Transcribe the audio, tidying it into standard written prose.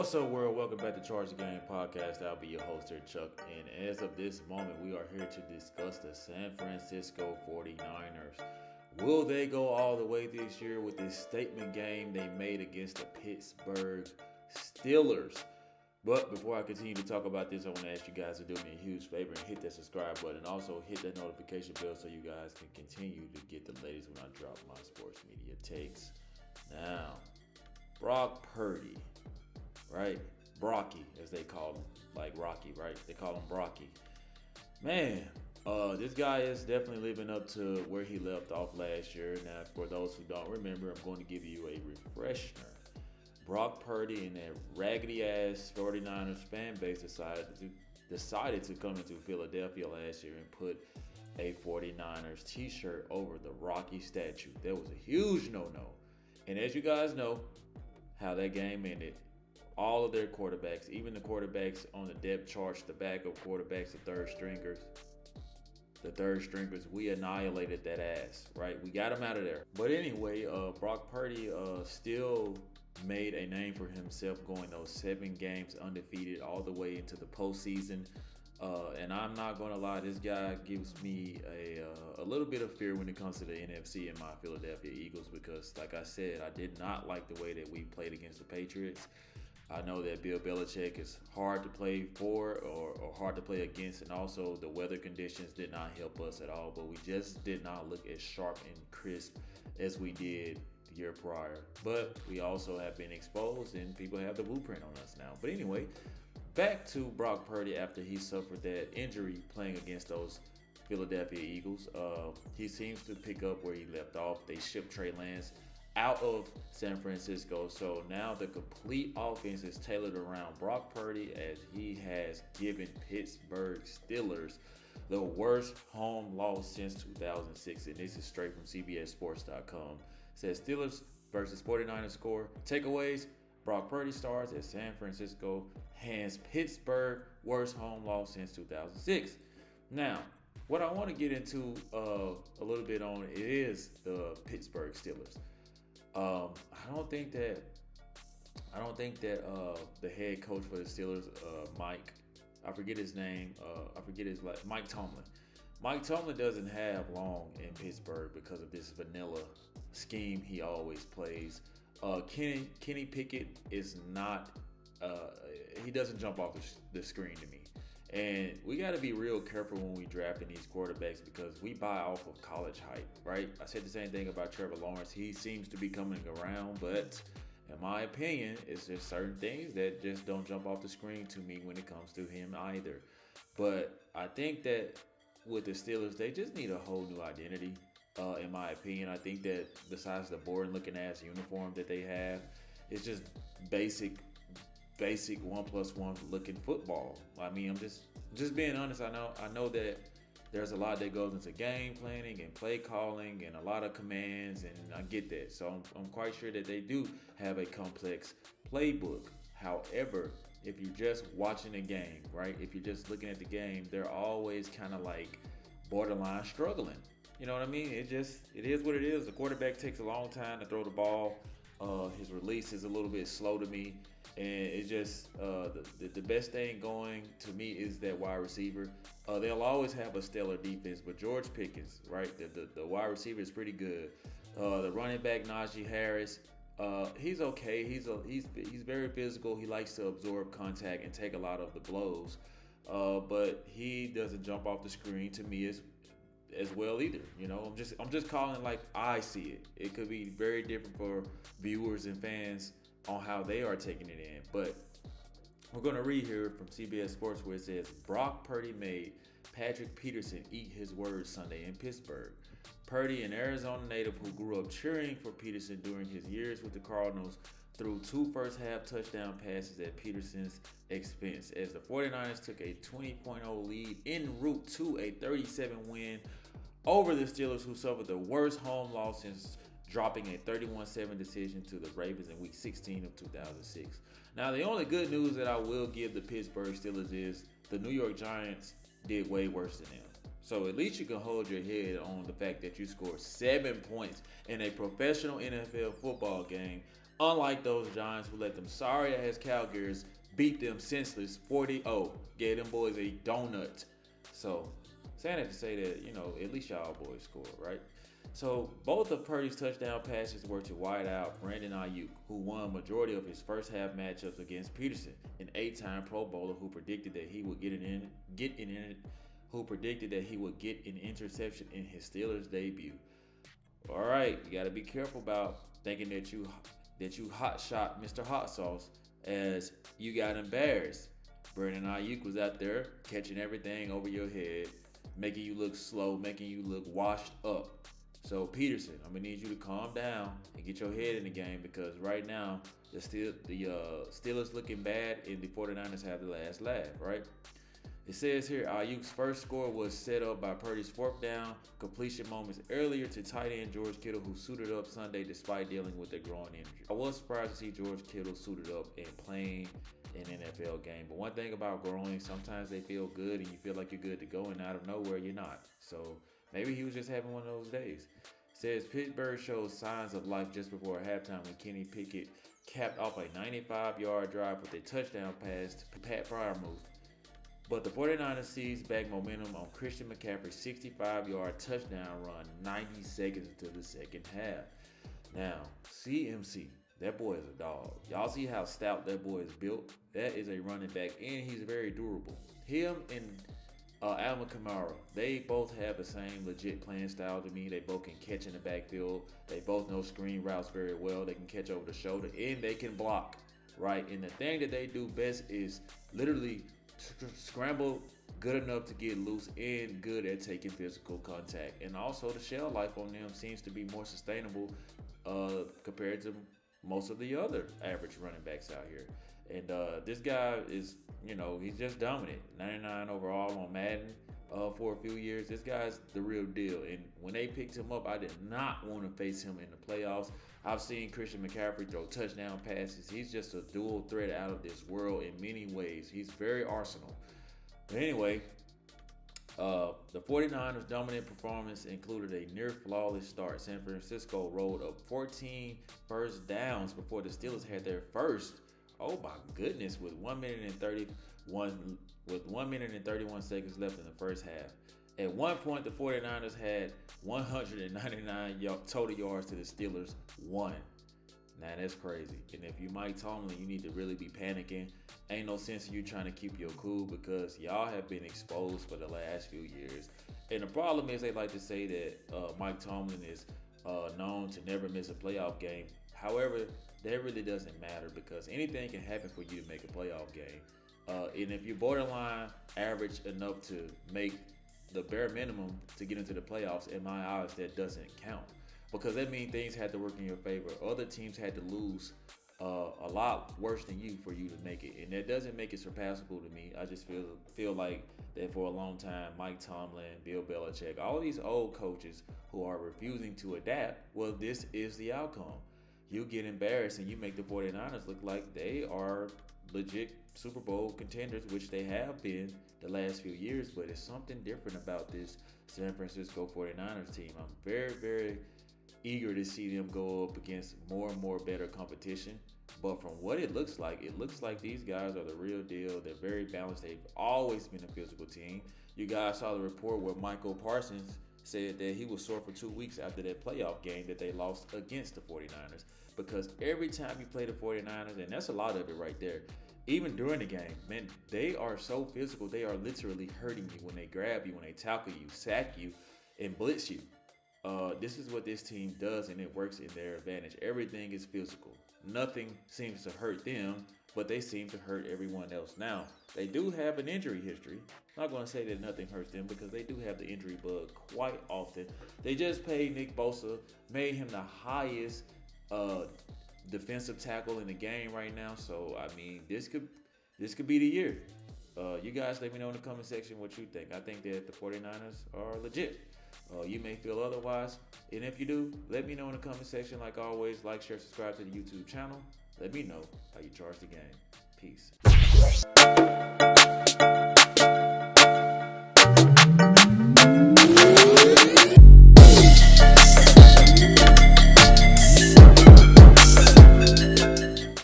What's up, world? Welcome back to Charge the Game podcast. I'll be your host here, Chuck. And as of this moment, we are here to discuss the San Francisco 49ers. Will they go all the way this year with this statement game they made against the Pittsburgh Steelers? But before I continue to talk about this, I want to ask you guys to do me a huge favor and hit that subscribe button. Also, hit that notification bell so you guys can continue to get the latest when I drop my sports media takes. Now, Brock Purdy. Right? Brocky, as they call him. Like Rocky, right? They call him Brocky. Man, this guy is definitely living up to where he left off last year. Now, for those who don't remember, I'm going to give you a refresher. Brock Purdy and that raggedy-ass 49ers fan base decided to come into Philadelphia last year and put a 49ers t-shirt over the Rocky statue. That was a huge no-no. And as you guys know, how that game ended, all of their quarterbacks, even the quarterbacks on the depth chart, the backup quarterbacks, the third stringers, we annihilated that ass, right? We got him out of there. But anyway, Brock Purdy still made a name for himself going those 7 games undefeated all the way into the postseason. And I'm not going to lie, this guy gives me a little bit of fear when it comes to the NFC and my Philadelphia Eagles because, like I said, I did not like the way that we played against the Patriots. I know that Bill Belichick is hard to play for or hard to play against, and also the weather conditions did not help us at all, but we just did not look as sharp and crisp as we did the year prior. But we also have been exposed, and people have the blueprint on us now. But anyway, back to Brock Purdy after he suffered that injury playing against those Philadelphia Eagles. He seems to pick up where he left off. They shipped Trey Lance out of San Francisco. So now the complete offense is tailored around Brock Purdy as he has given Pittsburgh Steelers the worst home loss since 2006. And this is straight from CBSSports.com. It says Steelers versus 49ers score. Takeaways: Brock Purdy stars as San Francisco hands Pittsburgh worst home loss since 2006. Now, what I want to get into a little bit on is the Pittsburgh Steelers. I don't think that the head coach for the Steelers, Mike, I forget his name. Mike Tomlin. Mike Tomlin doesn't have long in Pittsburgh because of this vanilla scheme he always plays. Kenny Pickett is not. He doesn't jump off the screen to me. And we got to be real careful when we drafting these quarterbacks because we buy off of college hype, right? I said the same thing about Trevor Lawrence. He seems to be coming around, but in my opinion, it's just certain things that just don't jump off the screen to me when it comes to him either. But I think that with the Steelers, they just need a whole new identity. In my opinion, I think that besides the boring looking ass uniform that they have, it's just basic 1+1 looking football. I mean, I'm just being honest. I know that there's a lot that goes into game planning and play calling and a lot of commands, and I get that. So I'm quite sure that they do have a complex playbook. However, if you're just watching a game, right? If you're just looking at the game, they're always kind of like borderline struggling. You know what I mean? It is what it is. The quarterback takes a long time to throw the ball. His release is a little bit slow to me. And it's just the best thing going to me is that wide receiver. They'll always have a stellar defense, but George Pickens, right? The wide receiver is pretty good. The running back Najee Harris, he's okay. He's very physical. He likes to absorb contact and take a lot of the blows, but he doesn't jump off the screen to me as well either. You know, I'm just calling it like I see it. It could be very different for viewers and fans on how they are taking it in. But we're going to read here from CBS Sports where it says, Brock Purdy made Patrick Peterson eat his words Sunday in Pittsburgh. Purdy, an Arizona native who grew up cheering for Peterson during his years with the Cardinals, threw 2 first-half touchdown passes at Peterson's expense as the 49ers took a 20-0 lead en route to a 37 win over the Steelers, who suffered the worst home loss since dropping a 31-7 decision to the Ravens in Week 16 of 2006. Now, the only good news that I will give the Pittsburgh Steelers is the New York Giants did way worse than them. So at least you can hold your head on the fact that you scored 7 points in a professional NFL football game Unlike those Giants who let them sorry-ass Cowgirls beat them senseless 40-0. Gave them boys a donut. So, saying that to say that, at least y'all boys scored, right? So, both of Purdy's touchdown passes were to wideout Brandon Ayuk, who won majority of his first half matchups against Peterson, an 8-time Pro Bowler who predicted that he would get an interception in his Steelers debut. All right, you got to be careful about thinking that you hot shot Mr. Hot Sauce as you got embarrassed. Brandon Ayuk was out there catching everything over your head, making you look slow, making you look washed up. So Peterson, I'm gonna need you to calm down and get your head in the game, because right now the Steelers looking bad and the 49ers have the last laugh, right? It says here, Ayuk's first score was set up by Purdy's fourth down completion moments earlier to tight end George Kittle, who suited up Sunday despite dealing with a groin injury. I was surprised to see George Kittle suited up and playing an NFL game. But one thing about groins, sometimes they feel good and you feel like you're good to go, and out of nowhere you're not. So maybe he was just having one of those days. It says Pittsburgh shows signs of life just before halftime when Kenny Pickett capped off a 95-yard drive with a touchdown pass to Pat Freiermuth. But the 49ers seized back momentum on Christian McCaffrey's 65-yard touchdown run 90 seconds into the second half. Now, CMC, that boy is a dog. Y'all see how stout that boy is built? That is a running back, and he's very durable. Him and Alvin Kamara, they both have the same legit playing style to me. They both can catch in the backfield. They both know screen routes very well. They can catch over the shoulder, and they can block, right? And the thing that they do best is literally scramble good enough to get loose and good at taking physical contact. And also the shell life on them seems to be more sustainable compared to most of the other average running backs out here. And this guy is, he's just dominant. 99 overall on Madden for a few years. This guy's the real deal. And when they picked him up, I did not want to face him in the playoffs. I've seen Christian McCaffrey throw touchdown passes. He's just a dual threat out of this world in many ways. He's very arsenal. But anyway, the 49ers' dominant performance included a near flawless start. San Francisco rolled up 14 first downs before the Steelers had their first. Oh my goodness! With 1 minute and 31 seconds left in the first half. At one point, the 49ers had 199 total yards to the Steelers 1. Now that's crazy. And if you Mike Tomlin, you need to really be panicking. Ain't no sense in you trying to keep your cool, because y'all have been exposed for the last few years. And the problem is, they like to say that Mike Tomlin is known to never miss a playoff game. However, that really doesn't matter, because anything can happen for you to make a playoff game. And if you're borderline average enough to make the bare minimum to get into the playoffs, in my eyes, that doesn't count, because that means things had to work in your favor. Other teams had to lose a lot worse than you for you to make it, and that doesn't make it surpassable to me. I just feel like that for a long time, Mike Tomlin, Bill Belichick, all these old coaches who are refusing to adapt, well, this is the outcome. You get embarrassed and you make the 49ers look like they are legit Super Bowl contenders, which they have been the last few years, but it's something different about this San Francisco 49ers team. I'm very, very eager to see them go up against more and more better competition. But from what it looks like these guys are the real deal. They're very balanced. They've always been a physical team. You guys saw the report where Michael Parsons said that he was sore for 2 weeks after that playoff game that they lost against the 49ers. Because every time you play the 49ers, and that's a lot of it right there, even during the game, man, they are so physical. They are literally hurting you when they grab you, when they tackle you, sack you, and blitz you. This is what this team does, and it works in their advantage. Everything is physical. Nothing seems to hurt them, but they seem to hurt everyone else. Now, they do have an injury history. I'm not going to say that nothing hurts them, because they do have the injury bug quite often. They just paid Nick Bosa, made him the highest defensive tackle in the game right now. So, I mean, this could be the year. You guys let me know in the comment section what you think. I think that the 49ers are legit. You may feel otherwise. And if you do, let me know in the comment section. Like always, like, share, subscribe to the YouTube channel. Let me know how you charge the game. Peace.